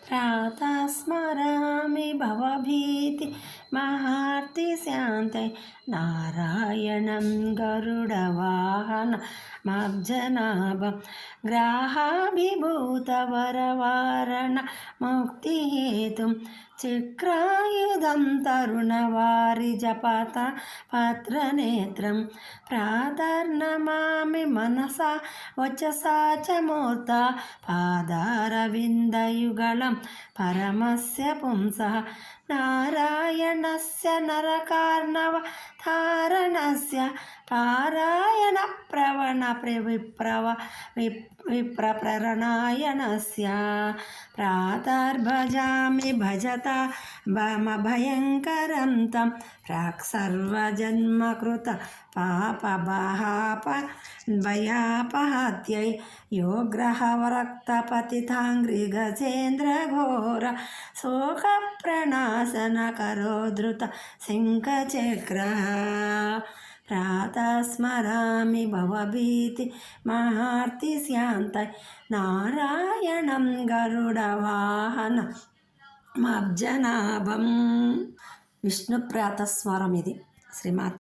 प्रातः स्मरामि भवभीति महार्तिशान्तये नारायणं गरुडवाहनमब्जनाभं ग्राहाभिभूतवरवारण मुक्तिहेतुं चक्रायुधं तरुणवारिजपथ पत्रनेत्रं प्रातर्नमामि मनसा वचसा च मूर्ता पादारविन्दयुगलं परमस्य पुंसः नारायणस्य नरकार्णवतारणस्य विप्रप्रणायणस्य प्रातर्भजामि भजता भयङ्करं तं प्राक्सर्वजन्मकृत भयापहत्यै योग्रहवरक्तपतिताङ्घ्रिगजेन्द्रघोर शोकप्रणाशनकरो धृत शङ्खचक्रः प्रातः स्मरामि भवभीति महार्तिशान्तये नारायणं गरुडवाहनमब्जनाभं. విష్ణు ప్రాతస్మరం ఇది శ్రీమాత